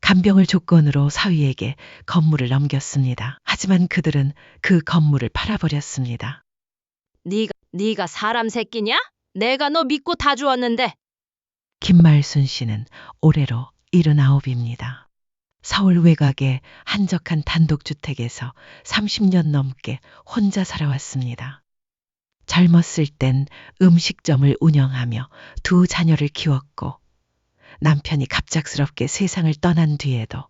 간병을 조건으로 사위에게 건물을 넘겼습니다. 하지만 그들은 그 건물을 팔아버렸습니다. 네가 사람 새끼냐? 내가 너 믿고 다 주었는데. 김말순 씨는 올해로 79입니다. 서울 외곽의 한적한 단독주택에서 30년 넘게 혼자 살아왔습니다. 젊었을 땐 음식점을 운영하며 두 자녀를 키웠고 남편이 갑작스럽게 세상을 떠난 뒤에도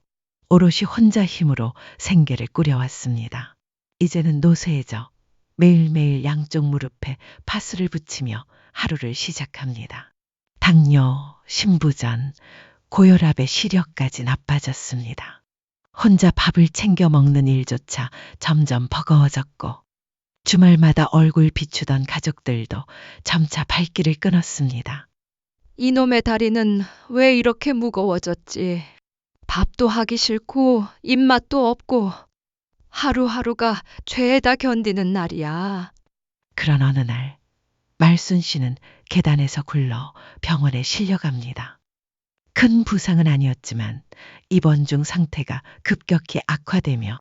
오롯이 혼자 힘으로 생계를 꾸려왔습니다. 이제는 노쇠해져 매일매일 양쪽 무릎에 파스를 붙이며 하루를 시작합니다. 당뇨, 신부전, 고혈압의 시력까지 나빠졌습니다. 혼자 밥을 챙겨 먹는 일조차 점점 버거워졌고 주말마다 얼굴 비추던 가족들도 점차 발길을 끊었습니다. 이놈의 다리는 왜 이렇게 무거워졌지? 밥도 하기 싫고 입맛도 없고 하루하루가 죄에다 견디는 날이야. 그런 어느 날 말순 씨는 계단에서 굴러 병원에 실려갑니다. 큰 부상은 아니었지만 입원 중 상태가 급격히 악화되며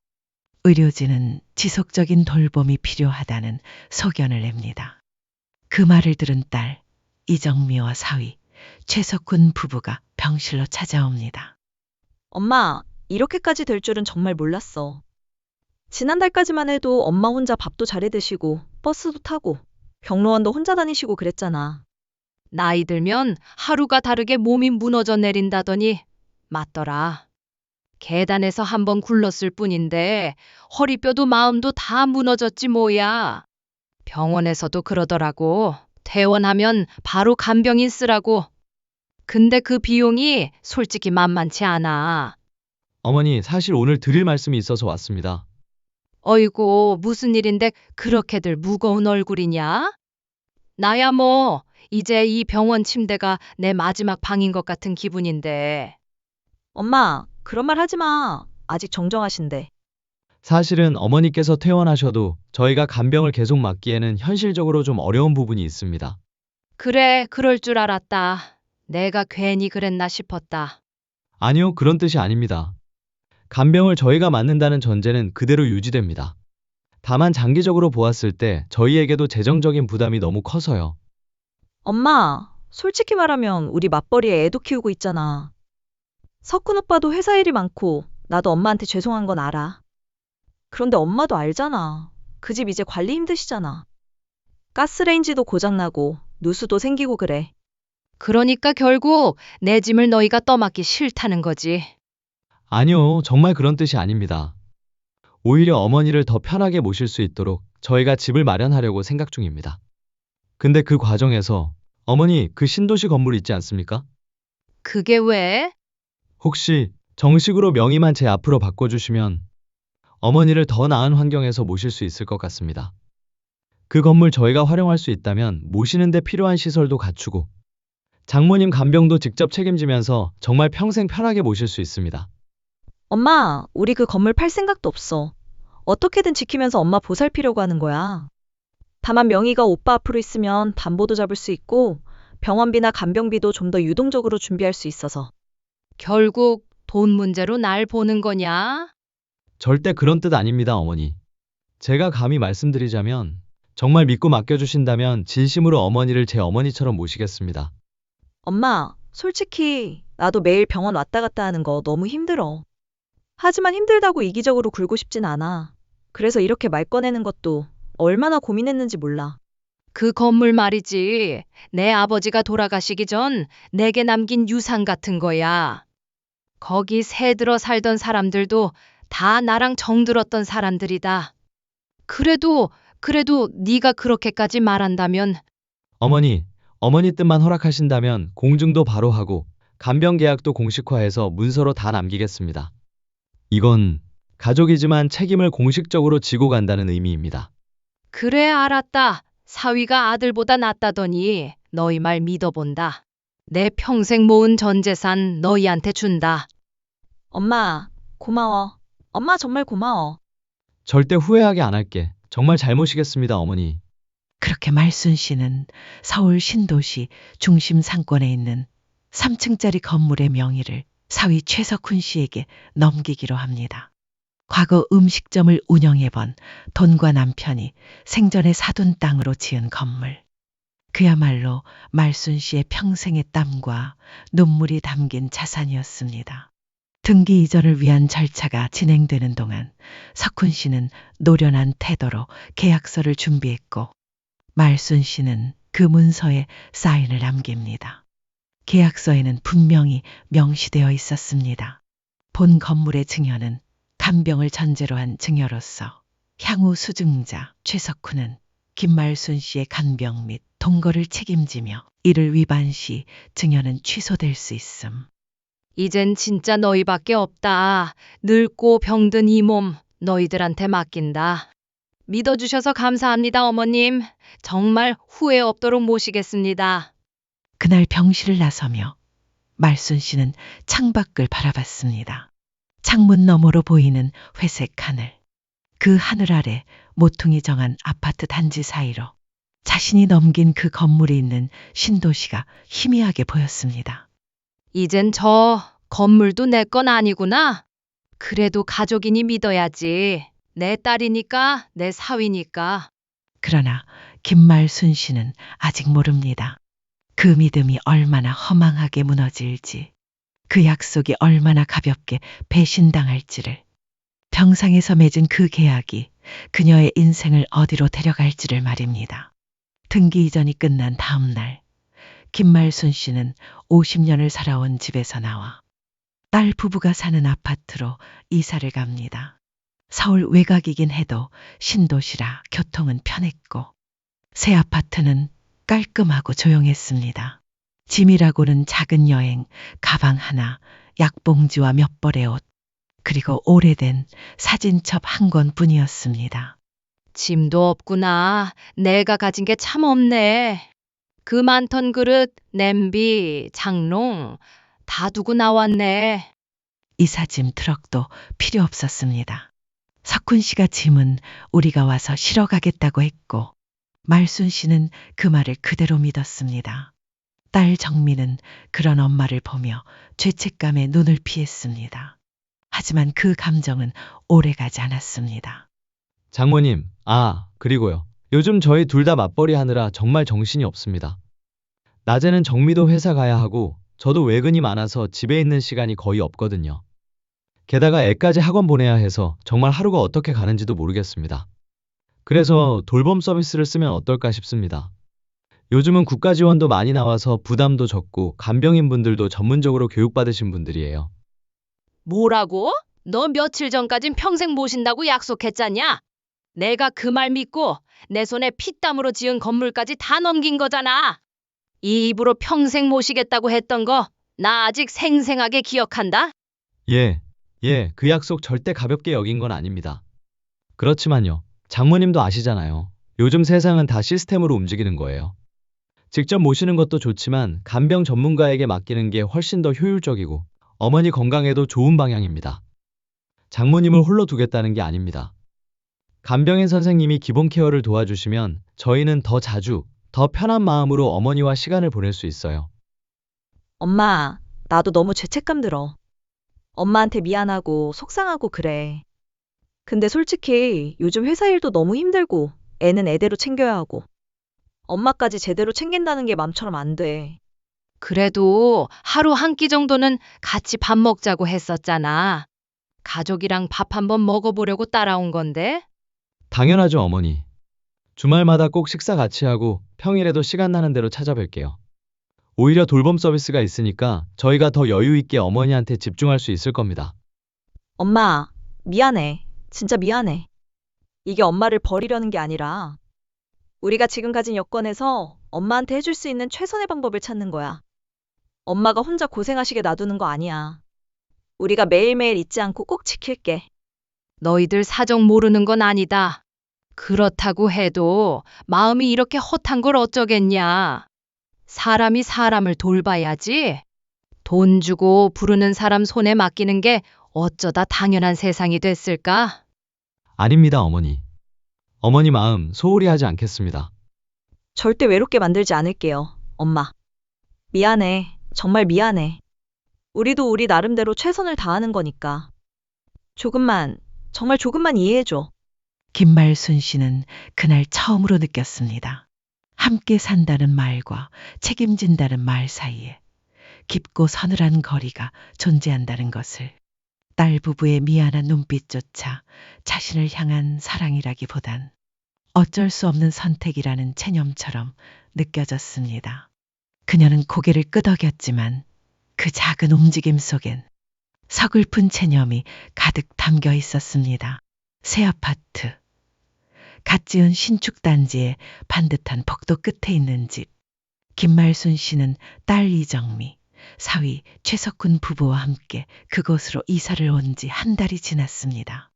의료진은 지속적인 돌봄이 필요하다는 소견을 냅니다. 그 말을 들은 딸 이정미와 사위 최석훈 부부가 병실로 찾아옵니다. 엄마, 이렇게까지 될 줄은 정말 몰랐어. 지난달까지만 해도 엄마 혼자 밥도 잘해 드시고 버스도 타고 병로원도 혼자 다니시고 그랬잖아. 나이 들면 하루가 다르게 몸이 무너져 내린다더니 맞더라. 계단에서 한번 굴렀을 뿐인데 허리뼈도 마음도 다 무너졌지 뭐야. 병원에서도 그러더라고. 퇴원하면 바로 간병인 쓰라고. 근데 그 비용이 솔직히 만만치 않아. 어머니, 사실 오늘 드릴 말씀이 있어서 왔습니다. 어이구, 무슨 일인데 그렇게들 무거운 얼굴이냐? 나야 뭐 이제 이 병원 침대가 내 마지막 방인 것 같은 기분인데. 엄마, 그런 말 하지 마. 아직 정정하신데. 사실은 어머니께서 퇴원하셔도 저희가 간병을 계속 맡기에는 현실적으로 좀 어려운 부분이 있습니다. 그래, 그럴 줄 알았다. 내가 괜히 그랬나 싶었다. 아니요, 그런 뜻이 아닙니다. 간병을 저희가 맡는다는 전제는 그대로 유지됩니다. 다만 장기적으로 보았을 때 저희에게도 재정적인 부담이 너무 커서요. 엄마, 솔직히 말하면 우리 맞벌이에 애도 키우고 있잖아. 석훈 오빠도 회사 일이 많고 나도 엄마한테 죄송한 건 알아. 그런데 엄마도 알잖아. 그 집 이제 관리 힘드시잖아. 가스레인지도 고장나고 누수도 생기고 그래. 그러니까 결국 내 짐을 너희가 떠맡기 싫다는 거지. 아니요, 정말 그런 뜻이 아닙니다. 오히려 어머니를 더 편하게 모실 수 있도록 저희가 집을 마련하려고 생각 중입니다. 근데 그 과정에서 어머니, 그 신도시 건물 있지 않습니까? 그게 왜? 혹시 정식으로 명의만 제 앞으로 바꿔주시면 어머니를 더 나은 환경에서 모실 수 있을 것 같습니다. 그 건물 저희가 활용할 수 있다면 모시는 데 필요한 시설도 갖추고 장모님 간병도 직접 책임지면서 정말 평생 편하게 모실 수 있습니다. 엄마, 우리 그 건물 팔 생각도 없어. 어떻게든 지키면서 엄마 보살피려고 하는 거야. 다만 명의가 오빠 앞으로 있으면 담보도 잡을 수 있고 병원비나 간병비도 좀 더 유동적으로 준비할 수 있어서. 결국 돈 문제로 날 보는 거냐? 절대 그런 뜻 아닙니다, 어머니. 제가 감히 말씀드리자면 정말 믿고 맡겨주신다면 진심으로 어머니를 제 어머니처럼 모시겠습니다. 엄마, 솔직히 나도 매일 병원 왔다 갔다 하는 거 너무 힘들어. 하지만 힘들다고 이기적으로 굴고 싶진 않아. 그래서 이렇게 말 꺼내는 것도 얼마나 고민했는지 몰라. 그 건물 말이지. 내 아버지가 돌아가시기 전 내게 남긴 유산 같은 거야. 거기 새들어 살던 사람들도 다 나랑 정들었던 사람들이다. 그래도 네가 그렇게까지 말한다면 어머니 뜻만 허락하신다면 공증도 바로 하고 간병 계약도 공식화해서 문서로 다 남기겠습니다. 이건 가족이지만 책임을 공식적으로 지고 간다는 의미입니다. 그래 알았다. 사위가 아들보다 낫다더니 너희 말 믿어본다. 내 평생 모은 전 재산 너희한테 준다. 엄마, 고마워. 엄마 정말 고마워. 절대 후회하게 안 할게. 정말 잘 모시겠습니다, 어머니. 그렇게 말순 씨는 서울 신도시 중심 상권에 있는 3층짜리 건물의 명의를 사위 최석훈 씨에게 넘기기로 합니다. 과거 음식점을 운영해본 돈과 남편이 생전에 사둔 땅으로 지은 건물. 그야말로 말순 씨의 평생의 땀과 눈물이 담긴 자산이었습니다. 등기 이전을 위한 절차가 진행되는 동안 석훈 씨는 노련한 태도로 계약서를 준비했고 말순 씨는 그 문서에 사인을 남깁니다. 계약서에는 분명히 명시되어 있었습니다. 본 건물의 증여는 간병을 전제로 한 증여로서 향후 수증자 최석훈은 김말순 씨의 간병 및 동거를 책임지며 이를 위반 시 증여는 취소될 수 있음. 이젠 진짜 너희밖에 없다. 늙고 병든 이 몸 너희들한테 맡긴다. 믿어주셔서 감사합니다, 어머님. 정말 후회 없도록 모시겠습니다. 그날 병실을 나서며 말순 씨는 창밖을 바라봤습니다. 창문 너머로 보이는 회색 하늘. 그 하늘 아래 모퉁이 정한 아파트 단지 사이로 자신이 넘긴 그 건물이 있는 신도시가 희미하게 보였습니다. 이젠 저 건물도 내 건 아니구나. 그래도 가족이니 믿어야지. 내 딸이니까, 내 사위니까. 그러나 김말순 씨는 아직 모릅니다. 그 믿음이 얼마나 허망하게 무너질지, 그 약속이 얼마나 가볍게 배신당할지를, 병상에서 맺은 그 계약이 그녀의 인생을 어디로 데려갈지를 말입니다. 등기 이전이 끝난 다음 날, 김말순 씨는 50년을 살아온 집에서 나와 딸 부부가 사는 아파트로 이사를 갑니다. 서울 외곽이긴 해도 신도시라 교통은 편했고 새 아파트는 깔끔하고 조용했습니다. 짐이라고는 작은 여행, 가방 하나, 약봉지와 몇 벌의 옷, 그리고 오래된 사진첩 한 권뿐이었습니다. 짐도 없구나. 내가 가진 게 참 없네. 그 많던 그릇, 냄비, 장롱 다 두고 나왔네. 이사짐 트럭도 필요 없었습니다. 석훈 씨가 짐은 우리가 와서 실어 가겠다고 했고 말순 씨는 그 말을 그대로 믿었습니다. 딸 정민은 그런 엄마를 보며 죄책감에 눈을 피했습니다. 하지만 그 감정은 오래가지 않았습니다. 장모님, 그리고요. 요즘 저희 둘 다 맞벌이 하느라 정말 정신이 없습니다. 낮에는 정미도 회사 가야 하고 저도 외근이 많아서 집에 있는 시간이 거의 없거든요. 게다가 애까지 학원 보내야 해서 정말 하루가 어떻게 가는지도 모르겠습니다. 그래서 돌봄 서비스를 쓰면 어떨까 싶습니다. 요즘은 국가 지원도 많이 나와서 부담도 적고 간병인 분들도 전문적으로 교육받으신 분들이에요. 뭐라고? 너 며칠 전까진 평생 모신다고 약속했잖냐? 내가 그 말 믿고 내 손에 피땀으로 지은 건물까지 다 넘긴 거잖아. 이 입으로 평생 모시겠다고 했던 거 나 아직 생생하게 기억한다. 예, 그 약속 절대 가볍게 여긴 건 아닙니다. 그렇지만요, 장모님도 아시잖아요. 요즘 세상은 다 시스템으로 움직이는 거예요. 직접 모시는 것도 좋지만 간병 전문가에게 맡기는 게 훨씬 더 효율적이고 어머니 건강에도 좋은 방향입니다. 장모님을 홀로 두겠다는 게 아닙니다. 간병인 선생님이 기본 케어를 도와주시면 저희는 더 자주, 더 편한 마음으로 어머니와 시간을 보낼 수 있어요. 엄마, 나도 너무 죄책감 들어. 엄마한테 미안하고 속상하고 그래. 근데 솔직히 요즘 회사 일도 너무 힘들고 애는 애대로 챙겨야 하고 엄마까지 제대로 챙긴다는 게 맘처럼 안 돼. 그래도 하루 한 끼 정도는 같이 밥 먹자고 했었잖아. 가족이랑 밥 한번 먹어보려고 따라온 건데. 당연하죠, 어머니. 주말마다 꼭 식사 같이 하고 평일에도 시간 나는 대로 찾아뵐게요. 오히려 돌봄 서비스가 있으니까 저희가 더 여유 있게 어머니한테 집중할 수 있을 겁니다. 엄마, 미안해. 진짜 미안해. 이게 엄마를 버리려는 게 아니라 우리가 지금 가진 여건에서 엄마한테 해줄 수 있는 최선의 방법을 찾는 거야. 엄마가 혼자 고생하시게 놔두는 거 아니야. 우리가 매일매일 잊지 않고 꼭 지킬게. 너희들 사정 모르는 건 아니다. 그렇다고 해도 마음이 이렇게 헛한 걸 어쩌겠냐. 사람이 사람을 돌봐야지. 돈 주고 부르는 사람 손에 맡기는 게 어쩌다 당연한 세상이 됐을까? 아닙니다, 어머니. 어머니 마음 소홀히 하지 않겠습니다. 절대 외롭게 만들지 않을게요, 엄마. 미안해. 정말 미안해. 우리도 우리 나름대로 최선을 다하는 거니까. 조금만, 정말 조금만 이해해줘. 김말순 씨는 그날 처음으로 느꼈습니다. 함께 산다는 말과 책임진다는 말 사이에 깊고 서늘한 거리가 존재한다는 것을. 딸 부부의 미안한 눈빛조차 자신을 향한 사랑이라기보단 어쩔 수 없는 선택이라는 체념처럼 느껴졌습니다. 그녀는 고개를 끄덕였지만 그 작은 움직임 속엔 서글픈 체념이 가득 담겨 있었습니다. 새 아파트, 갓 지은 신축 단지의 반듯한 복도 끝에 있는 집. 김말순 씨는 딸 이정미, 사위 최석훈 부부와 함께 그곳으로 이사를 온 지 한 달이 지났습니다.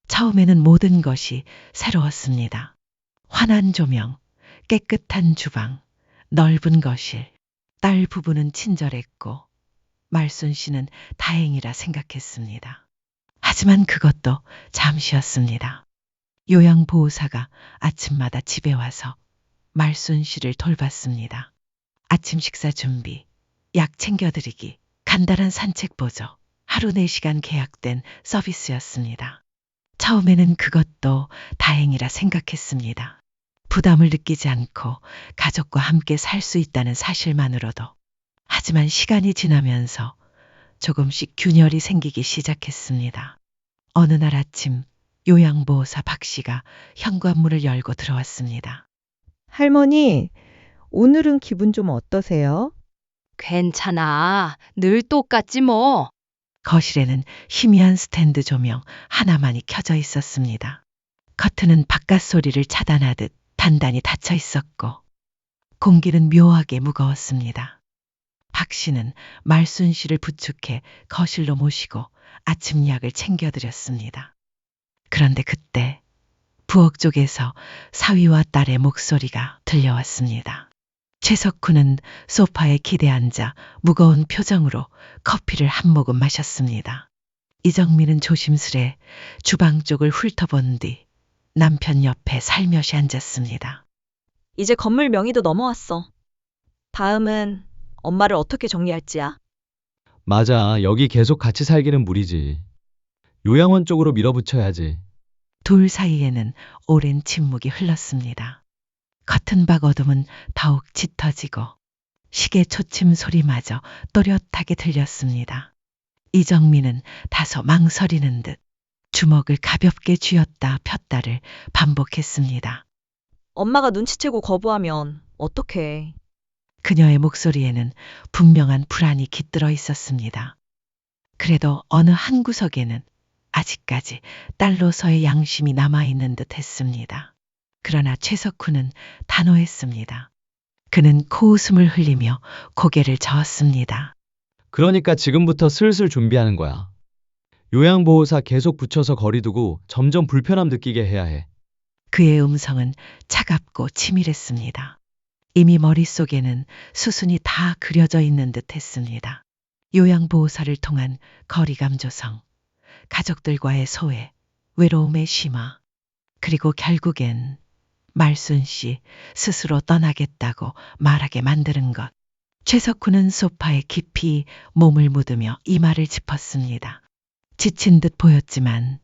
처음에는 모든 것이 새로웠습니다. 환한 조명, 깨끗한 주방, 넓은 거실. 딸 부부는 친절했고 말순 씨는 다행이라 생각했습니다. 하지만 그것도 잠시였습니다. 요양보호사가 아침마다 집에 와서 말순 씨를 돌봤습니다. 아침 식사 준비, 약 챙겨드리기, 간단한 산책 보조, 하루 4시간 계약된 서비스였습니다. 처음에는 그것도 다행이라 생각했습니다. 부담을 느끼지 않고 가족과 함께 살 수 있다는 사실만으로도. 하지만 시간이 지나면서 조금씩 균열이 생기기 시작했습니다. 어느 날 아침 요양보호사 박 씨가 현관문을 열고 들어왔습니다. 할머니, 오늘은 기분 좀 어떠세요? 괜찮아. 늘 똑같지 뭐. 거실에는 희미한 스탠드 조명 하나만이 켜져 있었습니다. 커튼은 바깥 소리를 차단하듯 단단히 닫혀 있었고 공기는 묘하게 무거웠습니다. 박 씨는 말순 씨를 부축해 거실로 모시고 아침 약을 챙겨드렸습니다. 그런데 그때 부엌 쪽에서 사위와 딸의 목소리가 들려왔습니다. 최석훈은 소파에 기대앉아 무거운 표정으로 커피를 한 모금 마셨습니다. 이정민은 조심스레 주방 쪽을 훑어본 뒤 남편 옆에 살며시 앉았습니다. 이제 건물 명의도 넘어왔어. 다음은 엄마를 어떻게 정리할지야. 맞아. 여기 계속 같이 살기는 무리지. 요양원 쪽으로 밀어붙여야지. 둘 사이에는 오랜 침묵이 흘렀습니다. 커튼 밖 어둠은 더욱 짙어지고 시계 초침 소리마저 또렷하게 들렸습니다. 이정민은 다소 망설이는 듯 주먹을 가볍게 쥐었다 폈다를 반복했습니다. 엄마가 눈치채고 거부하면 어떡해. 그녀의 목소리에는 분명한 불안이 깃들어 있었습니다. 그래도 어느 한 구석에는 아직까지 딸로서의 양심이 남아있는 듯 했습니다. 그러나 최석훈은 단호했습니다. 그는 코웃음을 흘리며 고개를 저었습니다. 그러니까 지금부터 슬슬 준비하는 거야. 요양보호사 계속 붙여서 거리 두고 점점 불편함 느끼게 해야 해. 그의 음성은 차갑고 치밀했습니다. 이미 머릿속에는 수순이 다 그려져 있는 듯 했습니다. 요양보호사를 통한 거리감 조성, 가족들과의 소외, 외로움의 심화, 그리고 결국엔 말순 씨 스스로 떠나겠다고 말하게 만드는 것. 최석훈은 소파에 깊이 몸을 묻으며 이마를 짚었습니다. 지친 듯 보였지만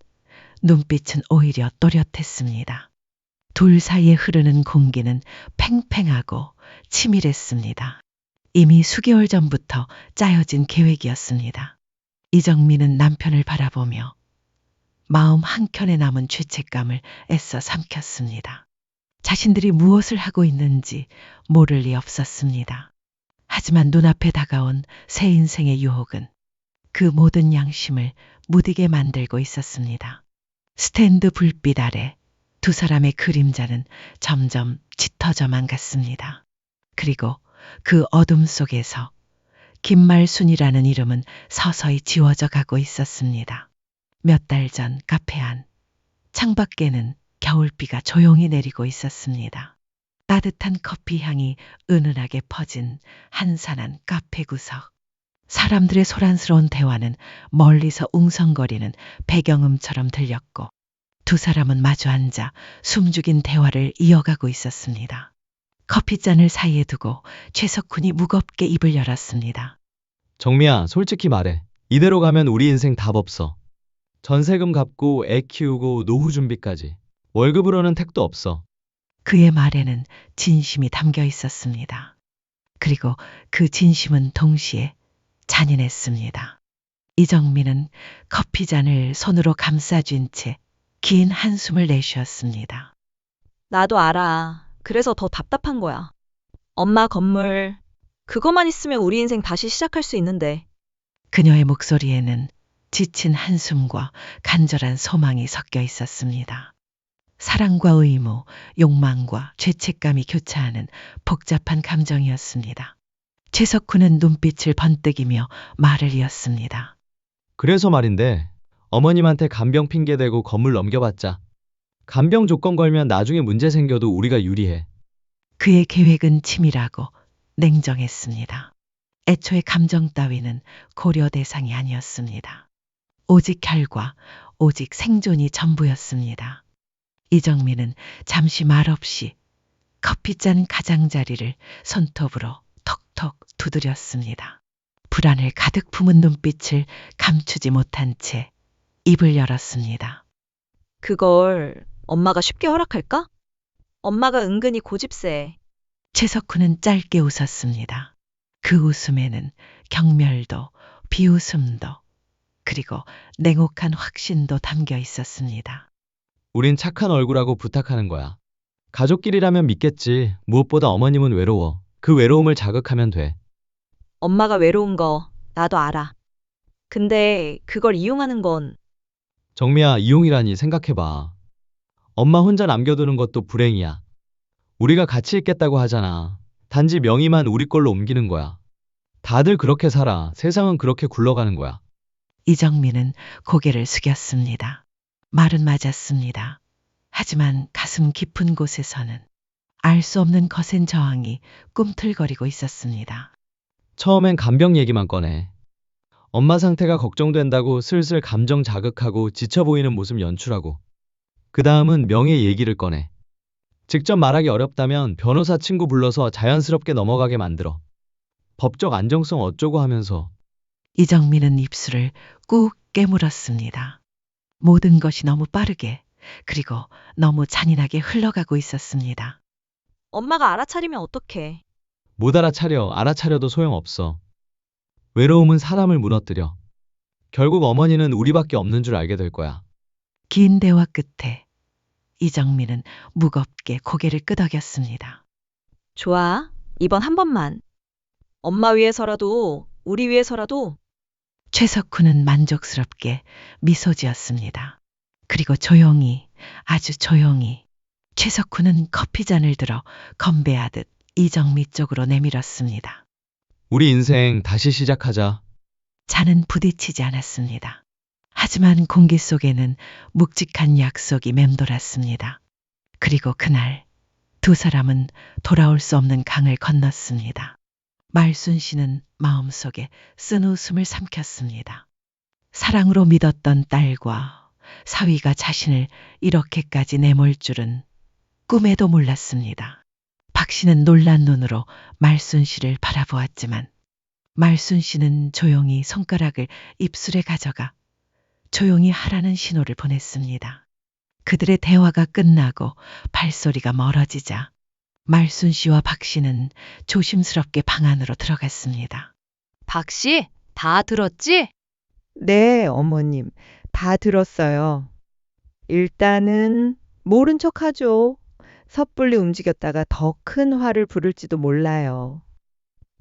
눈빛은 오히려 또렷했습니다. 둘 사이에 흐르는 공기는 팽팽하고 치밀했습니다. 이미 수개월 전부터 짜여진 계획이었습니다. 이정민은 남편을 바라보며 마음 한켠에 남은 죄책감을 애써 삼켰습니다. 자신들이 무엇을 하고 있는지 모를 리 없었습니다. 하지만 눈앞에 다가온 새 인생의 유혹은 그 모든 양심을 무디게 만들고 있었습니다. 스탠드 불빛 아래 두 사람의 그림자는 점점 짙어져만 갔습니다. 그리고 그 어둠 속에서 김말순이라는 이름은 서서히 지워져 가고 있었습니다. 몇 달 전 카페 안 창밖에는 겨울비가 조용히 내리고 있었습니다. 따뜻한 커피 향이 은은하게 퍼진 한산한 카페 구석. 사람들의 소란스러운 대화는 멀리서 웅성거리는 배경음처럼 들렸고 두 사람은 마주 앉아 숨죽인 대화를 이어가고 있었습니다. 커피잔을 사이에 두고 최석훈이 무겁게 입을 열었습니다. 정미야, 솔직히 말해. 이대로 가면 우리 인생 답 없어. 전세금 갚고 애 키우고 노후 준비까지. 월급으로는 택도 없어. 그의 말에는 진심이 담겨 있었습니다. 그리고 그 진심은 동시에 잔인했습니다. 이정민은 커피잔을 손으로 감싸쥔 채 긴 한숨을 내쉬었습니다. 나도 알아. 그래서 더 답답한 거야. 엄마 건물. 그거만 있으면 우리 인생 다시 시작할 수 있는데. 그녀의 목소리에는 지친 한숨과 간절한 소망이 섞여 있었습니다. 사랑과 의무, 욕망과 죄책감이 교차하는 복잡한 감정이었습니다. 최석훈은 눈빛을 번뜩이며 말을 이었습니다. 그래서 말인데, 어머님한테 간병 핑계대고 건물 넘겨봤자. 간병 조건 걸면 나중에 문제 생겨도 우리가 유리해. 그의 계획은 치밀하고 냉정했습니다. 애초에 감정 따위는 고려 대상이 아니었습니다. 오직 결과, 오직 생존이 전부였습니다. 이정민은 잠시 말없이 커피잔 가장자리를 손톱으로 톡톡 두드렸습니다. 불안을 가득 품은 눈빛을 감추지 못한 채 입을 열었습니다. 그걸 엄마가 쉽게 허락할까? 엄마가 은근히 고집세. 최석훈은 짧게 웃었습니다. 그 웃음에는 경멸도, 비웃음도, 그리고 냉혹한 확신도 담겨 있었습니다. 우린 착한 얼굴하고 부탁하는 거야. 가족끼리라면 믿겠지. 무엇보다 어머님은 외로워. 그 외로움을 자극하면 돼. 엄마가 외로운 거 나도 알아. 근데 그걸 이용하는 건 정미야, 이용이라니 생각해봐. 엄마 혼자 남겨두는 것도 불행이야. 우리가 같이 있겠다고 하잖아. 단지 명의만 우리 걸로 옮기는 거야. 다들 그렇게 살아. 세상은 그렇게 굴러가는 거야. 이정민은 고개를 숙였습니다. 말은 맞았습니다. 하지만 가슴 깊은 곳에서는 알 수 없는 거센 저항이 꿈틀거리고 있었습니다. 처음엔 간병 얘기만 꺼내. 엄마 상태가 걱정된다고 슬슬 감정 자극하고 지쳐 보이는 모습 연출하고. 그 다음은 명예 얘기를 꺼내. 직접 말하기 어렵다면 변호사 친구 불러서 자연스럽게 넘어가게 만들어. 법적 안정성 어쩌고 하면서. 이정민은 입술을 꾹 깨물었습니다. 모든 것이 너무 빠르게 그리고 너무 잔인하게 흘러가고 있었습니다. 엄마가 알아차리면 어떡해. 못 알아차려. 알아차려도 소용없어. 외로움은 사람을 무너뜨려. 결국 어머니는 우리밖에 없는 줄 알게 될 거야. 긴 대화 끝에 이정민은 무겁게 고개를 끄덕였습니다. 좋아. 이번 한 번만. 엄마 위해서라도 우리 위해서라도. 최석훈은 만족스럽게 미소 지었습니다. 그리고 조용히, 아주 조용히 최석훈은 커피잔을 들어 건배하듯 이정미 쪽으로 내밀었습니다. 우리 인생 다시 시작하자. 잔은 부딪히지 않았습니다. 하지만 공기 속에는 묵직한 약속이 맴돌았습니다. 그리고 그날 두 사람은 돌아올 수 없는 강을 건넜습니다. 말순 씨는 마음속에 쓴 웃음을 삼켰습니다. 사랑으로 믿었던 딸과 사위가 자신을 이렇게까지 내몰 줄은 꿈에도 몰랐습니다. 박 씨는 놀란 눈으로 말순 씨를 바라보았지만 말순 씨는 조용히 손가락을 입술에 가져가 조용히 하라는 신호를 보냈습니다. 그들의 대화가 끝나고 발소리가 멀어지자 말순 씨와 박 씨는 조심스럽게 방 안으로 들어갔습니다. 박 씨, 다 들었지? 네, 어머님. 다 들었어요. 일단은 모른 척 하죠. 섣불리 움직였다가 더 큰 화를 부를지도 몰라요.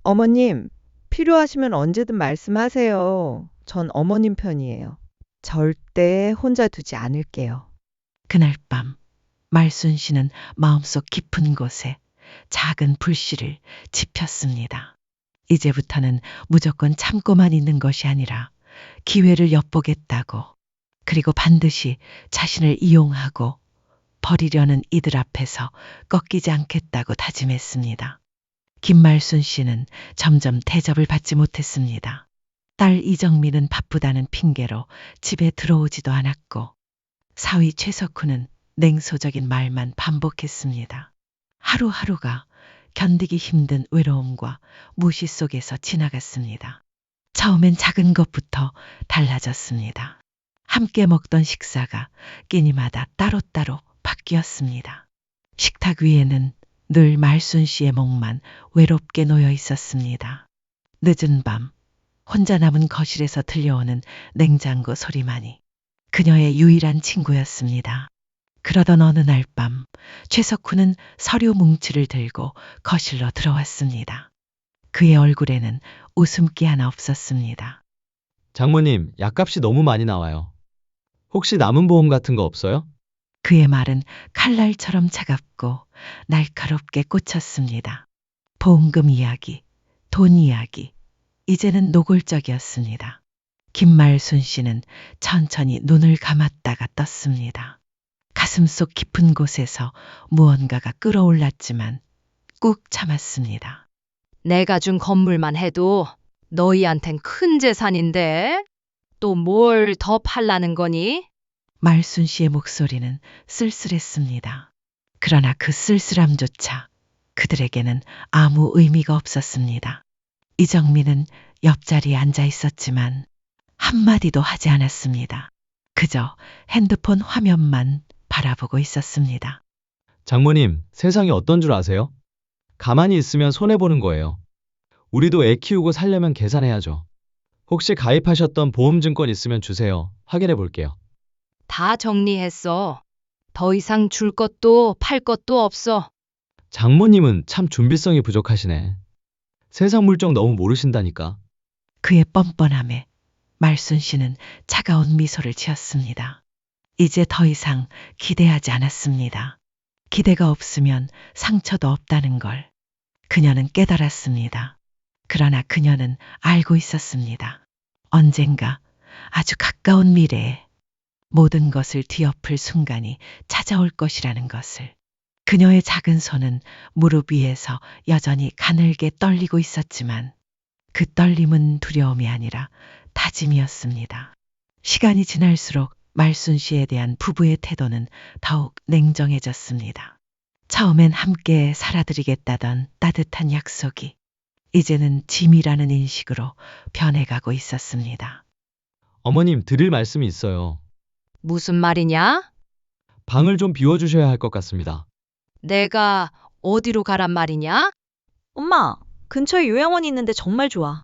어머님, 필요하시면 언제든 말씀하세요. 전 어머님 편이에요. 절대 혼자 두지 않을게요. 그날 밤 말순 씨는 마음속 깊은 곳에 작은 불씨를 지폈습니다. 이제부터는 무조건 참고만 있는 것이 아니라 기회를 엿보겠다고, 그리고 반드시 자신을 이용하고 버리려는 이들 앞에서 꺾이지 않겠다고 다짐했습니다. 김말순 씨는 점점 대접을 받지 못했습니다. 딸 이정민은 바쁘다는 핑계로 집에 들어오지도 않았고 사위 최석훈은 냉소적인 말만 반복했습니다. 하루하루가 견디기 힘든 외로움과 무시 속에서 지나갔습니다. 처음엔 작은 것부터 달라졌습니다. 함께 먹던 식사가 끼니마다 따로따로 바뀌었습니다. 식탁 위에는 늘 말순 씨의 목만 외롭게 놓여 있었습니다. 늦은 밤 혼자 남은 거실에서 들려오는 냉장고 소리만이 그녀의 유일한 친구였습니다. 그러던 어느 날 밤 최석훈은 서류 뭉치를 들고 거실로 들어왔습니다. 그의 얼굴에는 웃음기 하나 없었습니다. 장모님, 약값이 너무 많이 나와요. 혹시 남은 보험 같은 거 없어요? 그의 말은 칼날처럼 차갑고 날카롭게 꽂혔습니다. 보험금 이야기, 돈 이야기, 이제는 노골적이었습니다. 김말순 씨는 천천히 눈을 감았다가 떴습니다. 가슴속 깊은 곳에서 무언가가 끓어올랐지만 꾹 참았습니다. 내가 준 건물만 해도 너희한텐 큰 재산인데 또 뭘 더 팔라는 거니? 말순 씨의 목소리는 쓸쓸했습니다. 그러나 그 쓸쓸함조차 그들에게는 아무 의미가 없었습니다. 이정민은 옆자리에 앉아 있었지만 한마디도 하지 않았습니다. 그저 핸드폰 화면만 바라보고 있었습니다. 장모님, 세상이 어떤 줄 아세요? 가만히 있으면 손해보는 거예요. 우리도 애 키우고 살려면 계산해야죠. 혹시 가입하셨던 보험증권 있으면 주세요. 확인해 볼게요. 다 정리했어. 더 이상 줄 것도 팔 것도 없어. 장모님은 참 준비성이 부족하시네. 세상 물정 너무 모르신다니까. 그의 뻔뻔함에 말순 씨는 차가운 미소를 지었습니다. 이제 더 이상 기대하지 않았습니다. 기대가 없으면 상처도 없다는 걸 그녀는 깨달았습니다. 그러나 그녀는 알고 있었습니다. 언젠가 아주 가까운 미래에 모든 것을 뒤엎을 순간이 찾아올 것이라는 것을. 그녀의 작은 손은 무릎 위에서 여전히 가늘게 떨리고 있었지만 그 떨림은 두려움이 아니라 다짐이었습니다. 시간이 지날수록 말순 씨에 대한 부부의 태도는 더욱 냉정해졌습니다. 처음엔 함께 살아드리겠다던 따뜻한 약속이 이제는 짐이라는 인식으로 변해가고 있었습니다. 어머님, 드릴 말씀이 있어요. 무슨 말이냐? 방을 좀 비워주셔야 할 것 같습니다. 내가 어디로 가란 말이냐? 엄마, 근처에 요양원이 있는데 정말 좋아.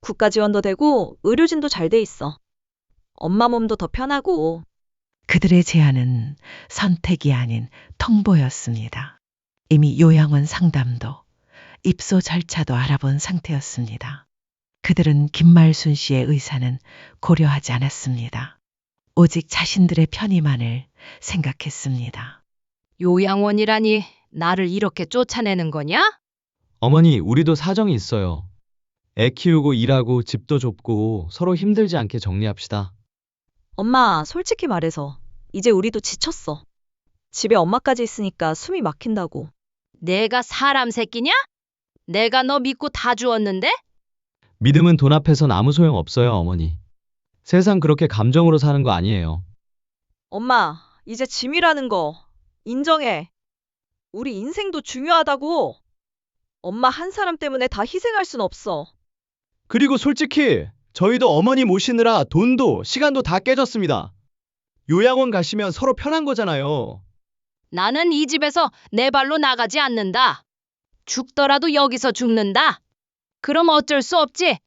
국가 지원도 되고 의료진도 잘 돼 있어. 엄마 몸도 더 편하고. 그들의 제안은 선택이 아닌 통보였습니다. 이미 요양원 상담도 입소 절차도 알아본 상태였습니다. 그들은 김말순 씨의 의사는 고려하지 않았습니다. 오직 자신들의 편의만을 생각했습니다. 요양원이라니 나를 이렇게 쫓아내는 거냐? 어머니, 우리도 사정이 있어요. 애 키우고 일하고 집도 좁고 서로 힘들지 않게 정리합시다. 엄마, 솔직히 말해서 이제 우리도 지쳤어. 집에 엄마까지 있으니까 숨이 막힌다고. 내가 사람 새끼냐? 내가 너 믿고 다 주었는데? 믿음은 돈 앞에선 아무 소용 없어요, 어머니. 세상 그렇게 감정으로 사는 거 아니에요. 엄마, 이제 짐이라는 거 인정해. 우리 인생도 중요하다고. 엄마 한 사람 때문에 다 희생할 순 없어. 그리고 솔직히 저희도 어머니 모시느라 돈도 시간도 다 깨졌습니다. 요양원 가시면 서로 편한 거잖아요. 나는 이 집에서 내 발로 나가지 않는다. 죽더라도 여기서 죽는다. 그럼 어쩔 수 없지.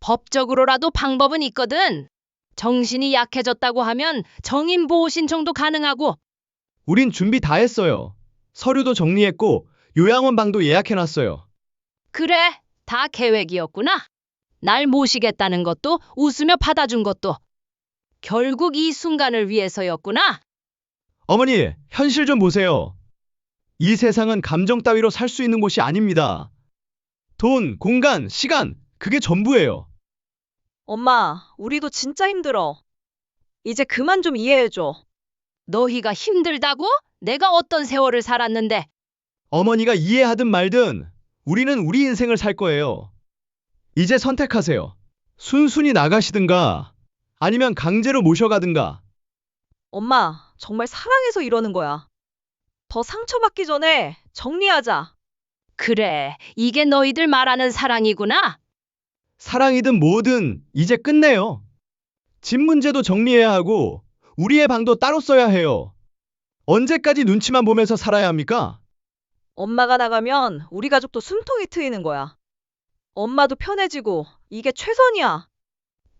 법적으로라도 방법은 있거든. 정신이 약해졌다고 하면 정인 보호 신청도 가능하고. 우린 준비 다 했어요. 서류도 정리했고 요양원 방도 예약해놨어요. 그래, 다 계획이었구나. 날 모시겠다는 것도 웃으며 받아준 것도. 결국 이 순간을 위해서였구나. 어머니, 현실 좀 보세요. 이 세상은 감정 따위로 살 수 있는 곳이 아닙니다. 돈, 공간, 시간, 그게 전부예요. 엄마, 우리도 진짜 힘들어. 이제 그만 좀 이해해줘. 너희가 힘들다고? 내가 어떤 세월을 살았는데. 어머니가 이해하든 말든 우리는 우리 인생을 살 거예요. 이제 선택하세요. 순순히 나가시든가 아니면 강제로 모셔가든가. 엄마, 정말 사랑해서 이러는 거야. 더 상처받기 전에 정리하자. 그래, 이게 너희들 말하는 사랑이구나. 사랑이든 뭐든 이제 끝내요. 집 문제도 정리해야 하고 우리의 방도 따로 써야 해요. 언제까지 눈치만 보면서 살아야 합니까? 엄마가 나가면 우리 가족도 숨통이 트이는 거야. 엄마도 편해지고 이게 최선이야.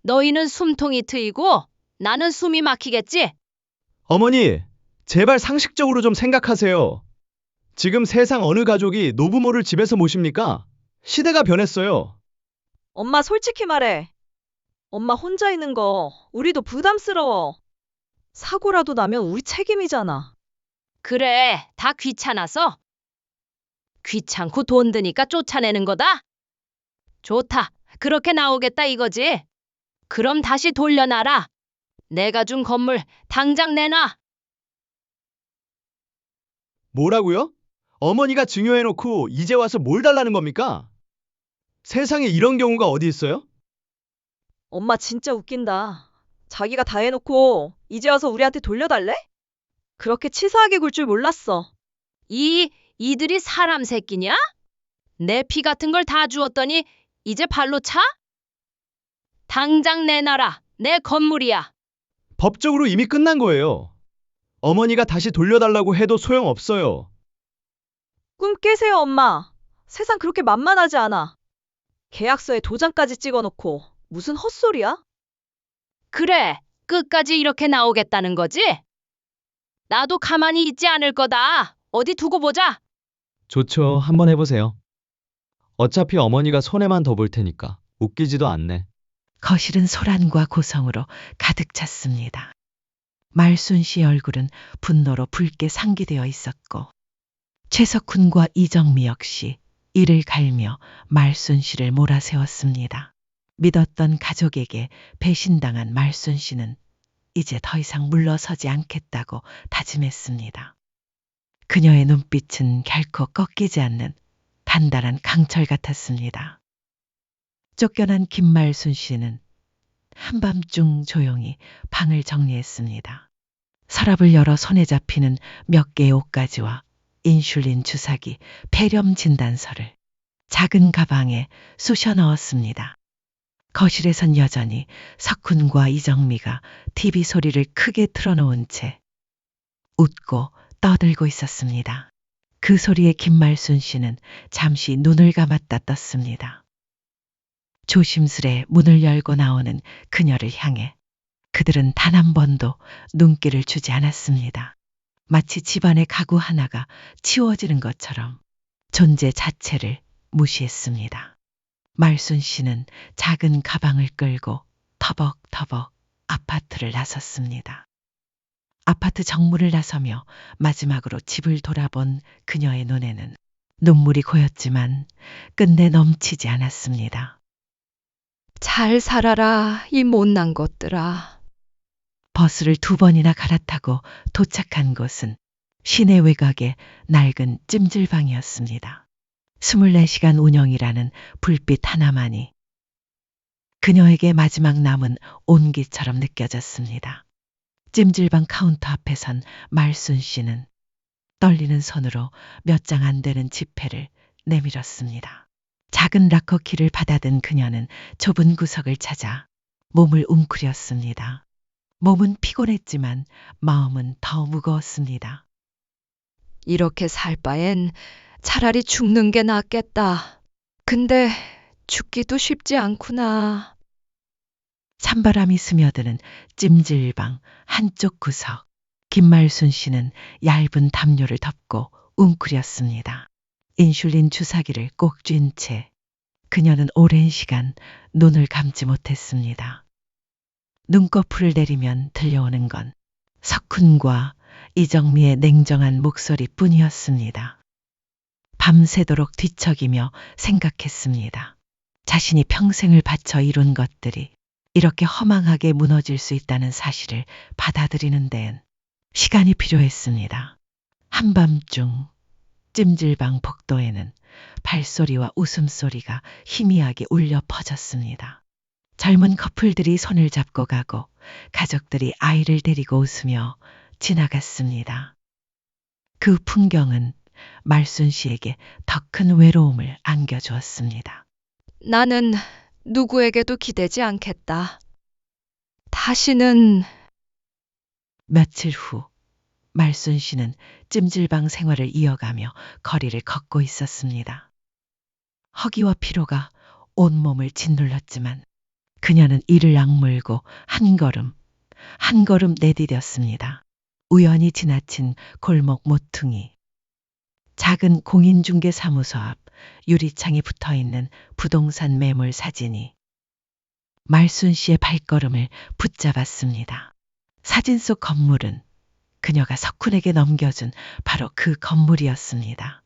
너희는 숨통이 트이고 나는 숨이 막히겠지? 어머니, 제발 상식적으로 좀 생각하세요. 지금 세상 어느 가족이 노부모를 집에서 모십니까? 시대가 변했어요. 엄마 솔직히 말해. 엄마 혼자 있는 거 우리도 부담스러워. 사고라도 나면 우리 책임이잖아. 그래, 다 귀찮아서? 귀찮고 돈 드니까 쫓아내는 거다? 좋다. 그렇게 나오겠다 이거지? 그럼 다시 돌려놔라. 내가 준 건물 당장 내놔. 뭐라고요? 어머니가 증여해놓고 이제 와서 뭘 달라는 겁니까? 세상에 이런 경우가 어디 있어요? 엄마 진짜 웃긴다. 자기가 다 해놓고 이제 와서 우리한테 돌려달래? 그렇게 치사하게 굴 줄 몰랐어. 이들이 사람 새끼냐? 내 피 같은 걸 다 주었더니 이제 발로 차? 당장 내놔라. 내 건물이야. 법적으로 이미 끝난 거예요. 어머니가 다시 돌려달라고 해도 소용없어요. 꿈 깨세요, 엄마. 세상 그렇게 만만하지 않아. 계약서에 도장까지 찍어놓고 무슨 헛소리야? 그래, 끝까지 이렇게 나오겠다는 거지? 나도 가만히 있지 않을 거다. 어디 두고 보자. 좋죠. 한번 해보세요. 어차피 어머니가 손해만 더 볼 테니까 웃기지도 않네. 거실은 소란과 고성으로 가득 찼습니다. 말순 씨 얼굴은 분노로 붉게 상기되어 있었고 최석훈과 이정미 역시 이를 갈며 말순 씨를 몰아세웠습니다. 믿었던 가족에게 배신당한 말순 씨는 이제 더 이상 물러서지 않겠다고 다짐했습니다. 그녀의 눈빛은 결코 꺾이지 않는 단단한 강철 같았습니다. 쫓겨난 김말순 씨는 한밤중 조용히 방을 정리했습니다. 서랍을 열어 손에 잡히는 몇 개의 옷가지와 인슐린 주사기, 폐렴 진단서를 작은 가방에 쑤셔 넣었습니다. 거실에선 여전히 석훈과 이정미가 TV 소리를 크게 틀어놓은 채 웃고 떠들고 있었습니다. 그 소리에 김말순 씨는 잠시 눈을 감았다 떴습니다. 조심스레 문을 열고 나오는 그녀를 향해 그들은 단 한 번도 눈길을 주지 않았습니다. 마치 집안의 가구 하나가 치워지는 것처럼 존재 자체를 무시했습니다. 말순 씨는 작은 가방을 끌고 터벅터벅 아파트를 나섰습니다. 아파트 정문을 나서며 마지막으로 집을 돌아본 그녀의 눈에는 눈물이 고였지만 끝내 넘치지 않았습니다. 잘 살아라, 이 못난 것들아. 버스를 2번이나 갈아타고 도착한 곳은 시내 외곽의 낡은 찜질방이었습니다. 24시간 운영이라는 불빛 하나만이 그녀에게 마지막 남은 온기처럼 느껴졌습니다. 찜질방 카운터 앞에 선 말순 씨는 떨리는 손으로 몇 장 안 되는 지폐를 내밀었습니다. 작은 락커키를 받아든 그녀는 좁은 구석을 찾아 몸을 웅크렸습니다. 몸은 피곤했지만 마음은 더 무거웠습니다. 이렇게 살 바엔 차라리 죽는 게 낫겠다. 근데 죽기도 쉽지 않구나. 찬바람이 스며드는 찜질방 한쪽 구석. 김말순 씨는 얇은 담요를 덮고 웅크렸습니다. 인슐린 주사기를 꼭 쥔 채 그녀는 오랜 시간 눈을 감지 못했습니다. 눈꺼풀을 내리면 들려오는 건 석훈과 이정미의 냉정한 목소리뿐이었습니다. 밤새도록 뒤척이며 생각했습니다. 자신이 평생을 바쳐 이룬 것들이 이렇게 허망하게 무너질 수 있다는 사실을 받아들이는 데엔 시간이 필요했습니다. 한밤중 찜질방 복도에는 발소리와 웃음소리가 희미하게 울려 퍼졌습니다. 젊은 커플들이 손을 잡고 가고 가족들이 아이를 데리고 웃으며 지나갔습니다. 그 풍경은 말순 씨에게 더 큰 외로움을 안겨주었습니다. 나는 누구에게도 기대지 않겠다. 다시는 며칠 후 말순 씨는 찜질방 생활을 이어가며 거리를 걷고 있었습니다. 허기와 피로가 온몸을 짓눌렀지만 그녀는 이를 악물고 한 걸음 내디뎠습니다. 우연히 지나친 골목 모퉁이, 작은 공인중개사무소 앞 유리창에 붙어있는 부동산 매물 사진이 말순 씨의 발걸음을 붙잡았습니다. 사진 속 건물은 그녀가 석훈에게 넘겨준 바로 그 건물이었습니다.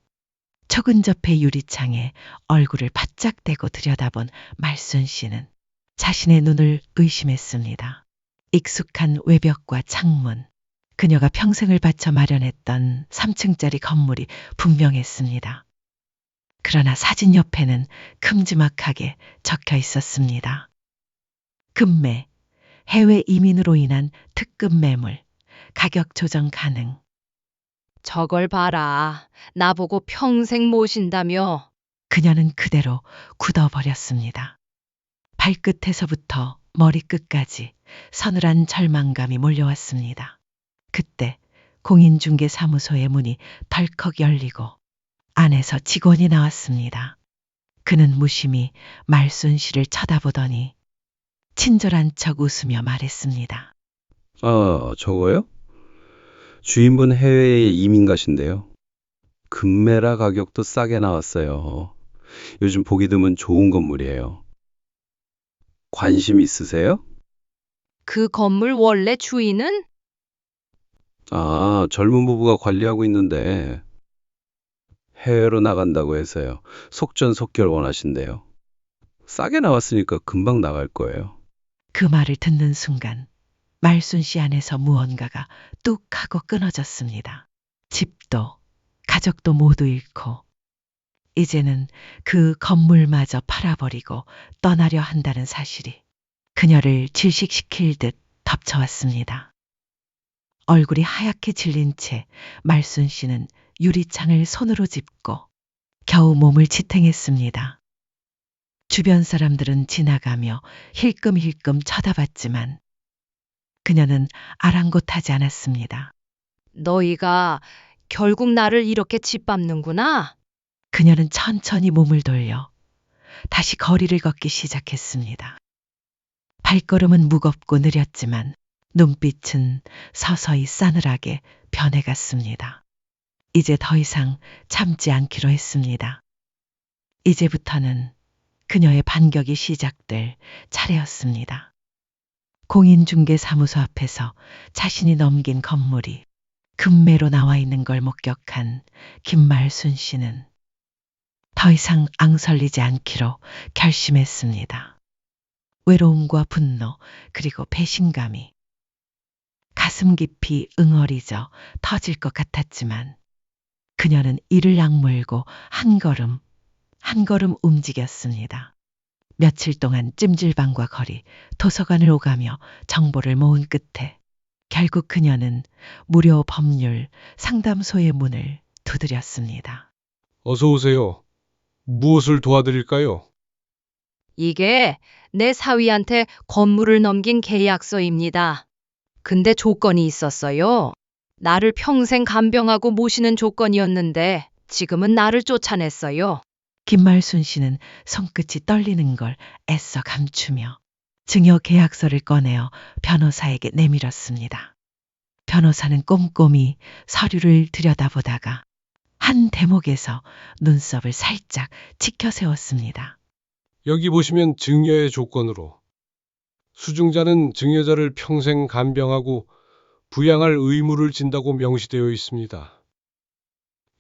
초근접해 유리창에 얼굴을 바짝 대고 들여다본 말순 씨는 자신의 눈을 의심했습니다. 익숙한 외벽과 창문, 그녀가 평생을 바쳐 마련했던 3층짜리 건물이 분명했습니다. 그러나 사진 옆에는 큼지막하게 적혀 있었습니다. 급매, 해외 이민으로 인한 특급 매물, 가격 조정 가능. 저걸 봐라. 나보고 평생 모신다며. 그녀는 그대로 굳어버렸습니다. 발끝에서부터 머리끝까지 서늘한 절망감이 몰려왔습니다. 그때 공인중개사무소의 문이 덜컥 열리고 안에서 직원이 나왔습니다. 그는 무심히 말순 씨를 쳐다보더니 친절한 척 웃으며 말했습니다. 저거요? 주인분 해외에 이민 가신대요. 금메라 가격도 싸게 나왔어요. 요즘 보기 드문 좋은 건물이에요. 관심 있으세요? 그 건물 원래 주인은? 젊은 부부가 관리하고 있는데 해외로 나간다고 해서요. 속전속결 원하신대요. 싸게 나왔으니까 금방 나갈 거예요. 그 말을 듣는 순간 말순 씨 안에서 무언가가 뚝 하고 끊어졌습니다. 집도 가족도 모두 잃고 이제는 그 건물마저 팔아버리고 떠나려 한다는 사실이 그녀를 질식시킬 듯 덮쳐왔습니다. 얼굴이 하얗게 질린 채 말순 씨는 유리창을 손으로 짚고 겨우 몸을 지탱했습니다. 주변 사람들은 지나가며 힐끔힐끔 쳐다봤지만 그녀는 아랑곳하지 않았습니다. 너희가 결국 나를 이렇게 짓밟는구나. 그녀는 천천히 몸을 돌려 다시 거리를 걷기 시작했습니다. 발걸음은 무겁고 느렸지만 눈빛은 서서히 싸늘하게 변해갔습니다. 이제 더 이상 참지 않기로 했습니다. 이제부터는 그녀의 반격이 시작될 차례였습니다. 공인중개사무소 앞에서 자신이 넘긴 건물이 금매로 나와 있는 걸 목격한 김말순 씨는 더 이상 앙설리지 않기로 결심했습니다. 외로움과 분노 그리고 배신감이 가슴 깊이 응어리져 터질 것 같았지만 그녀는 이를 악물고 한 걸음 움직였습니다. 며칠 동안 찜질방과 거리, 도서관을 오가며 정보를 모은 끝에 결국 그녀는 무료 법률 상담소의 문을 두드렸습니다. 어서 오세요. 무엇을 도와드릴까요? 이게 내 사위한테 건물을 넘긴 계약서입니다. 근데 조건이 있었어요. 나를 평생 간병하고 모시는 조건이었는데 지금은 나를 쫓아냈어요. 김말순 씨는 손끝이 떨리는 걸 애써 감추며 증여 계약서를 꺼내어 변호사에게 내밀었습니다. 변호사는 꼼꼼히 서류를 들여다보다가 한 대목에서 눈썹을 살짝 치켜 세웠습니다. 여기 보시면 증여의 조건으로 수증자는 증여자를 평생 간병하고 부양할 의무를 진다고 명시되어 있습니다.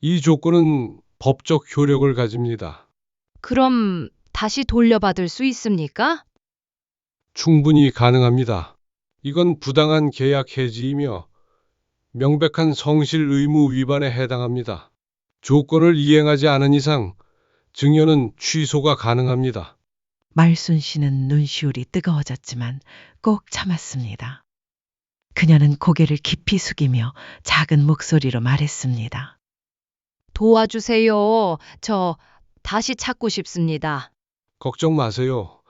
이 조건은 법적 효력을 가집니다. 그럼 다시 돌려받을 수 있습니까? 충분히 가능합니다. 이건 부당한 계약 해지이며 명백한 성실 의무 위반에 해당합니다. 조건을 이행하지 않은 이상 증여는 취소가 가능합니다. 말순 씨는 눈시울이 뜨거워졌지만 꼭 참았습니다. 그녀는 고개를 깊이 숙이며 작은 목소리로 말했습니다. 도와주세요. 저 다시 찾고 싶습니다. 걱정 마세요.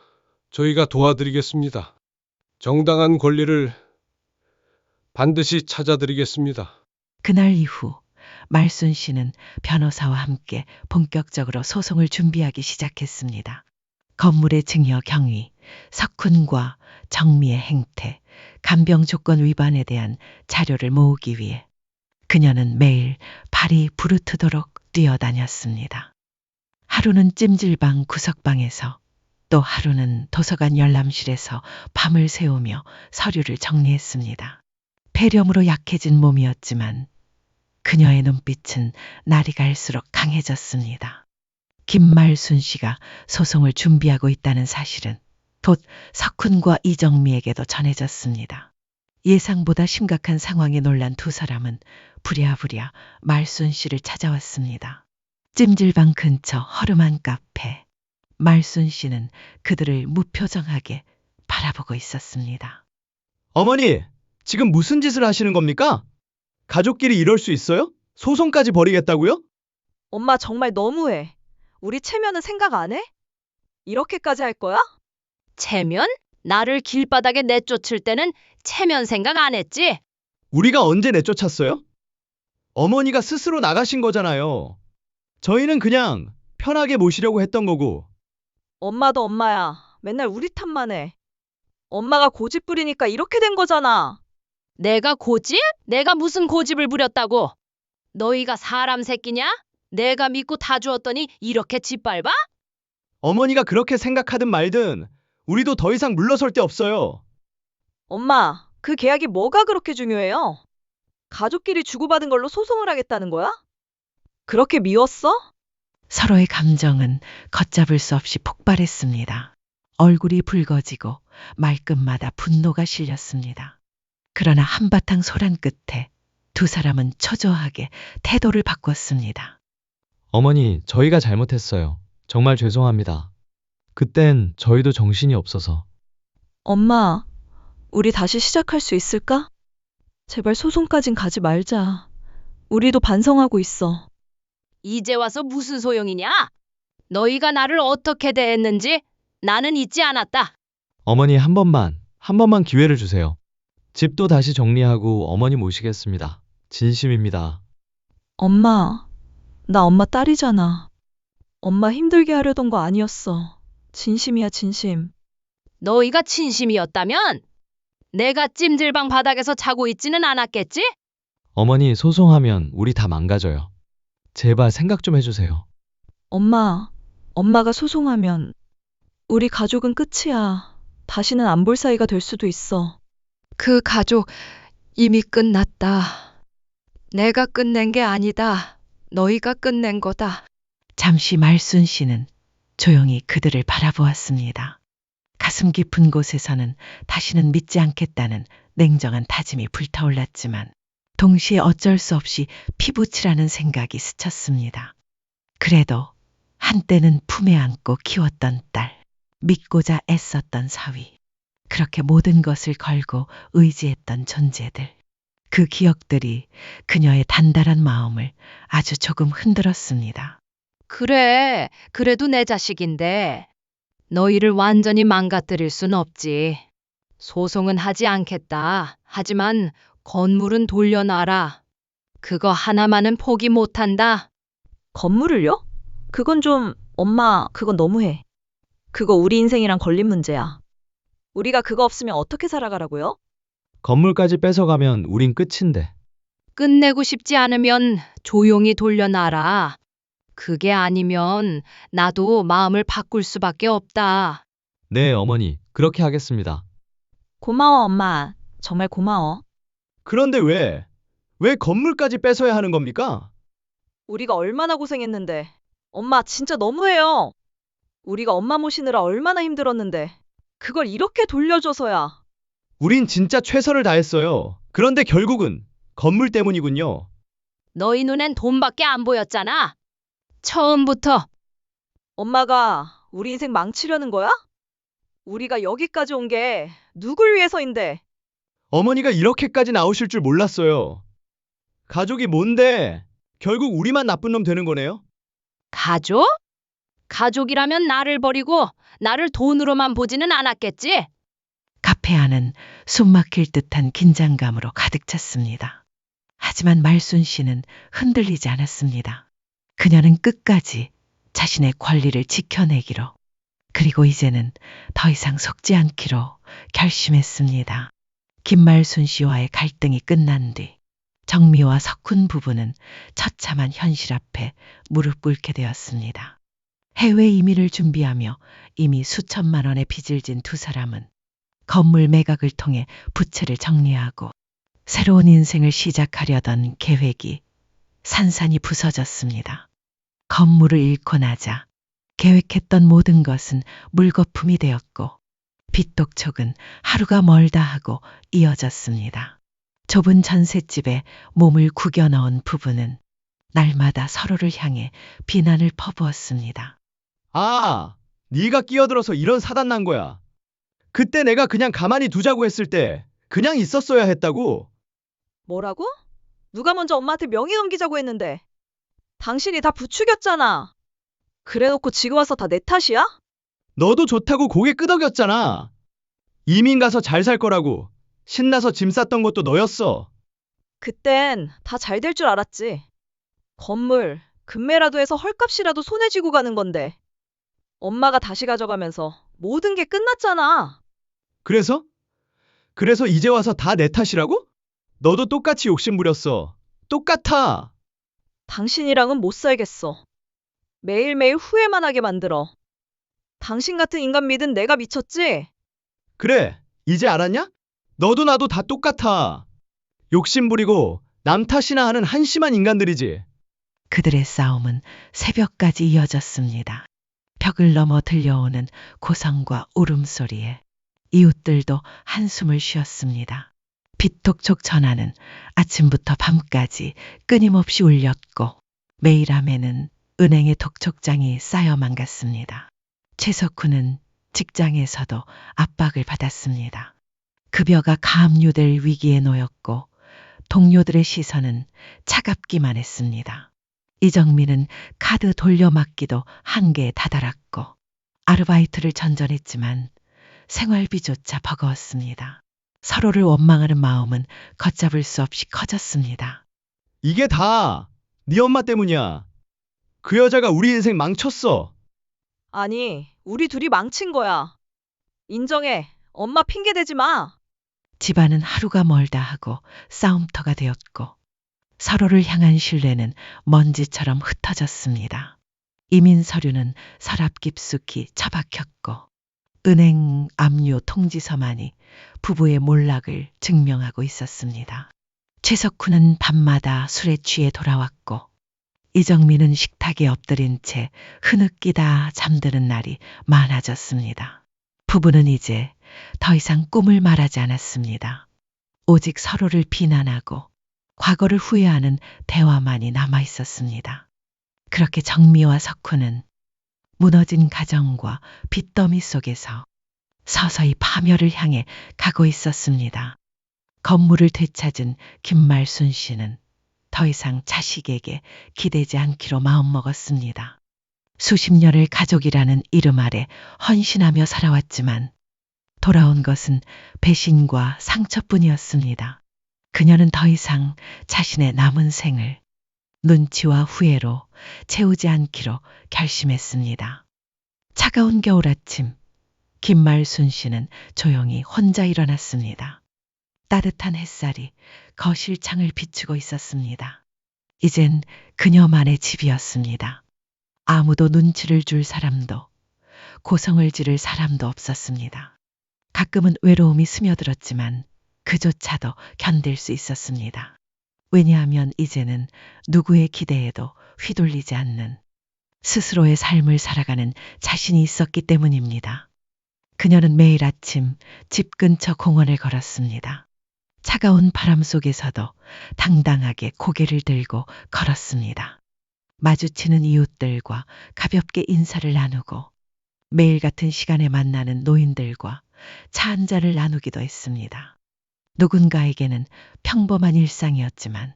저희가 도와드리겠습니다. 정당한 권리를 반드시 찾아드리겠습니다. 그날 이후 말순 씨는 변호사와 함께 본격적으로 소송을 준비하기 시작했습니다. 건물의 증여 경위, 석훈과 정미의 행태, 간병 조건 위반에 대한 자료를 모으기 위해 그녀는 매일 발이 부르트도록 뛰어다녔습니다. 하루는 찜질방 구석방에서 또 하루는 도서관 열람실에서 밤을 새우며 서류를 정리했습니다. 폐렴으로 약해진 몸이었지만 그녀의 눈빛은 날이 갈수록 강해졌습니다. 김말순 씨가 소송을 준비하고 있다는 사실은 곧 석훈과 이정미에게도 전해졌습니다. 예상보다 심각한 상황에 놀란 두 사람은 부랴부랴 말순 씨를 찾아왔습니다. 찜질방 근처 허름한 카페. 말순 씨는 그들을 무표정하게 바라보고 있었습니다. 어머니, 지금 무슨 짓을 하시는 겁니까? 가족끼리 이럴 수 있어요? 소송까지 벌이겠다고요? 엄마 정말 너무해. 우리 체면은 생각 안 해? 이렇게까지 할 거야? 체면? 나를 길바닥에 내쫓을 때는 체면 생각 안 했지? 우리가 언제 내쫓았어요? 어머니가 스스로 나가신 거잖아요. 저희는 그냥 편하게 모시려고 했던 거고. 엄마도 엄마야. 맨날 우리 탓만 해. 엄마가 고집 부리니까 이렇게 된 거잖아. 내가 고집? 내가 무슨 고집을 부렸다고? 너희가 사람 새끼냐? 내가 믿고 다 주었더니 이렇게 짓밟아? 어머니가 그렇게 생각하든 말든 우리도 더 이상 물러설 데 없어요. 엄마, 그 계약이 뭐가 그렇게 중요해요? 가족끼리 주고받은 걸로 소송을 하겠다는 거야? 그렇게 미웠어? 서로의 감정은 걷잡을 수 없이 폭발했습니다. 얼굴이 붉어지고 말끝마다 분노가 실렸습니다. 그러나 한바탕 소란 끝에 두 사람은 초조하게 태도를 바꿨습니다. 어머니, 저희가 잘못했어요. 정말 죄송합니다. 그땐 저희도 정신이 없어서. 엄마, 우리 다시 시작할 수 있을까? 제발 소송까진 가지 말자. 우리도 반성하고 있어. 이제 와서 무슨 소용이냐? 너희가 나를 어떻게 대했는지 나는 잊지 않았다. 어머니 한 번만 기회를 주세요. 집도 다시 정리하고 어머니 모시겠습니다. 진심입니다. 엄마, 나 엄마 딸이잖아. 엄마 힘들게 하려던 거 아니었어. 진심이야, 진심. 너희가 진심이었다면 내가 찜질방 바닥에서 자고 있지는 않았겠지? 어머니 소송하면 우리 다 망가져요. 제발 생각 좀 해주세요. 엄마가 소송하면 우리 가족은 끝이야. 다시는 안 볼 사이가 될 수도 있어. 그 가족 이미 끝났다. 내가 끝낸 게 아니다. 너희가 끝낸 거다. 잠시 말순 씨는 조용히 그들을 바라보았습니다. 가슴 깊은 곳에서는 다시는 믿지 않겠다는 냉정한 다짐이 불타올랐지만 동시에 어쩔 수 없이 피부치라는 생각이 스쳤습니다. 그래도 한때는 품에 안고 키웠던 딸, 믿고자 애썼던 사위, 그렇게 모든 것을 걸고 의지했던 존재들. 그 기억들이 그녀의 단단한 마음을 아주 조금 흔들었습니다. 그래, 그래도 내 자식인데 너희를 완전히 망가뜨릴 순 없지. 소송은 하지 않겠다. 하지만 건물은 돌려놔라. 그거 하나만은 포기 못한다. 건물을요? 그건 좀, 엄마, 그건 너무해. 그거 우리 인생이랑 걸린 문제야. 우리가 그거 없으면 어떻게 살아가라고요? 건물까지 뺏어가면 우린 끝인데. 끝내고 싶지 않으면 조용히 돌려놔라. 그게 아니면 나도 마음을 바꿀 수밖에 없다. 네, 어머니. 그렇게 하겠습니다. 고마워, 엄마. 정말 고마워. 그런데 왜 건물까지 뺏어야 하는 겁니까? 우리가 얼마나 고생했는데. 엄마, 진짜 너무해요. 우리가 엄마 모시느라 얼마나 힘들었는데. 그걸 이렇게 돌려줘서야. 우린 진짜 최선을 다했어요. 그런데 결국은 건물 때문이군요. 너희 눈엔 돈밖에 안 보였잖아. 처음부터. 엄마가 우리 인생 망치려는 거야? 우리가 여기까지 온 게 누굴 위해서인데. 어머니가 이렇게까지 나오실 줄 몰랐어요. 가족이 뭔데 결국 우리만 나쁜 놈 되는 거네요? 가족? 가족이라면 나를 버리고 나를 돈으로만 보지는 않았겠지? 카페 안은 숨막힐 듯한 긴장감으로 가득 찼습니다. 하지만 말순 씨는 흔들리지 않았습니다. 그녀는 끝까지 자신의 권리를 지켜내기로, 그리고 이제는 더 이상 속지 않기로 결심했습니다. 김말순 씨와의 갈등이 끝난 뒤 정미와 석훈 부부는 처참한 현실 앞에 무릎 꿇게 되었습니다. 해외 이민을 준비하며 이미 수천만 원의 빚을 진 두 사람은 건물 매각을 통해 부채를 정리하고 새로운 인생을 시작하려던 계획이 산산이 부서졌습니다. 건물을 잃고 나자 계획했던 모든 것은 물거품이 되었고 빚독촉은 하루가 멀다 하고 이어졌습니다. 좁은 전셋집에 몸을 구겨 넣은 부부는 날마다 서로를 향해 비난을 퍼부었습니다. 아, 네가 끼어들어서 이런 사단 난 거야. 그때 내가 그냥 가만히 두자고 했을 때 그냥 있었어야 했다고. 뭐라고? 누가 먼저 엄마한테 명의 넘기자고 했는데? 당신이 다 부추겼잖아. 그래놓고 지금 와서 다 내 탓이야? 너도 좋다고 고개 끄덕였잖아. 이민 가서 잘 살 거라고 신나서 짐 쌌던 것도 너였어. 그땐 다 잘 될 줄 알았지. 건물, 금매라도 해서 헐값이라도 손에 쥐고 가는 건데. 엄마가 다시 가져가면서 모든 게 끝났잖아. 그래서? 그래서 이제 와서 다 내 탓이라고? 너도 똑같이 욕심 부렸어. 똑같아. 당신이랑은 못 살겠어. 매일매일 후회만 하게 만들어. 당신 같은 인간 믿은 내가 미쳤지? 그래, 이제 알았냐? 너도 나도 다 똑같아. 욕심 부리고 남 탓이나 하는 한심한 인간들이지. 그들의 싸움은 새벽까지 이어졌습니다. 벽을 넘어 들려오는 고성과 울음소리에 이웃들도 한숨을 쉬었습니다. 빚독촉 전화는 아침부터 밤까지 끊임없이 울렸고 매일 밤에는 은행의 독촉장이 쌓여만 갔습니다. 최석훈은 직장에서도 압박을 받았습니다. 급여가 가압류될 위기에 놓였고 동료들의 시선은 차갑기만 했습니다. 이정민은 카드 돌려막기도 한계에 다다랐고 아르바이트를 전전했지만 생활비조차 버거웠습니다. 서로를 원망하는 마음은 걷잡을 수 없이 커졌습니다. 이게 다 네 엄마 때문이야. 그 여자가 우리 인생 망쳤어. 아니, 우리 둘이 망친 거야. 인정해. 엄마 핑계 대지 마. 집안은 하루가 멀다 하고 싸움터가 되었고 서로를 향한 신뢰는 먼지처럼 흩어졌습니다. 이민 서류는 서랍 깊숙이 처박혔고 은행 압류 통지서만이 부부의 몰락을 증명하고 있었습니다. 최석훈은 밤마다 술에 취해 돌아왔고 이정민은 식탁에 엎드린 채 흐느끼다 잠드는 날이 많아졌습니다. 부부는 이제 더 이상 꿈을 말하지 않았습니다. 오직 서로를 비난하고 과거를 후회하는 대화만이 남아 있었습니다. 그렇게 정미와 석훈은 무너진 가정과 빚더미 속에서 서서히 파멸을 향해 가고 있었습니다. 건물을 되찾은 김말순 씨는 더 이상 자식에게 기대지 않기로 마음먹었습니다. 수십 년을 가족이라는 이름 아래 헌신하며 살아왔지만 돌아온 것은 배신과 상처뿐이었습니다. 그녀는 더 이상 자신의 남은 생을 눈치와 후회로 채우지 않기로 결심했습니다. 차가운 겨울 아침, 김말순 씨는 조용히 혼자 일어났습니다. 따뜻한 햇살이 거실 창을 비추고 있었습니다. 이젠 그녀만의 집이었습니다. 아무도 눈치를 줄 사람도 고성을 지를 사람도 없었습니다. 가끔은 외로움이 스며들었지만 그조차도 견딜 수 있었습니다. 왜냐하면 이제는 누구의 기대에도 휘둘리지 않는 스스로의 삶을 살아가는 자신이 있었기 때문입니다. 그녀는 매일 아침 집 근처 공원을 걸었습니다. 차가운 바람 속에서도 당당하게 고개를 들고 걸었습니다. 마주치는 이웃들과 가볍게 인사를 나누고 매일 같은 시간에 만나는 노인들과 차 한 잔을 나누기도 했습니다. 누군가에게는 평범한 일상이었지만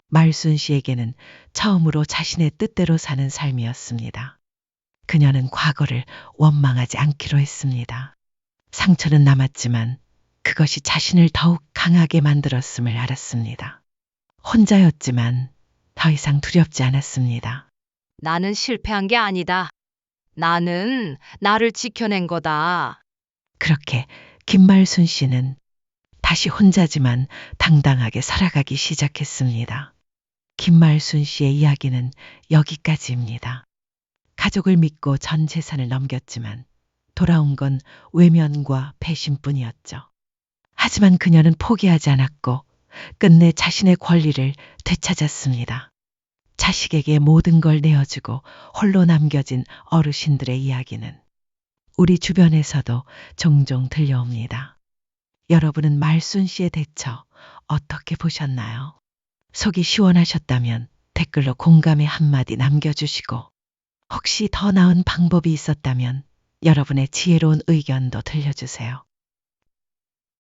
말순 씨에게는 처음으로 자신의 뜻대로 사는 삶이었습니다. 그녀는 과거를 원망하지 않기로 했습니다. 상처는 남았지만 그것이 자신을 더욱 강하게 만들었음을 알았습니다. 혼자였지만 더 이상 두렵지 않았습니다. 나는 실패한 게 아니다. 나는 나를 지켜낸 거다. 그렇게 김말순 씨는 다시 혼자지만 당당하게 살아가기 시작했습니다. 김말순 씨의 이야기는 여기까지입니다. 가족을 믿고 전 재산을 넘겼지만 돌아온 건 외면과 배신뿐이었죠. 하지만 그녀는 포기하지 않았고 끝내 자신의 권리를 되찾았습니다. 자식에게 모든 걸 내어주고 홀로 남겨진 어르신들의 이야기는 우리 주변에서도 종종 들려옵니다. 여러분은 말순 씨의 대처 어떻게 보셨나요? 속이 시원하셨다면 댓글로 공감의 한마디 남겨주시고 혹시 더 나은 방법이 있었다면 여러분의 지혜로운 의견도 들려주세요.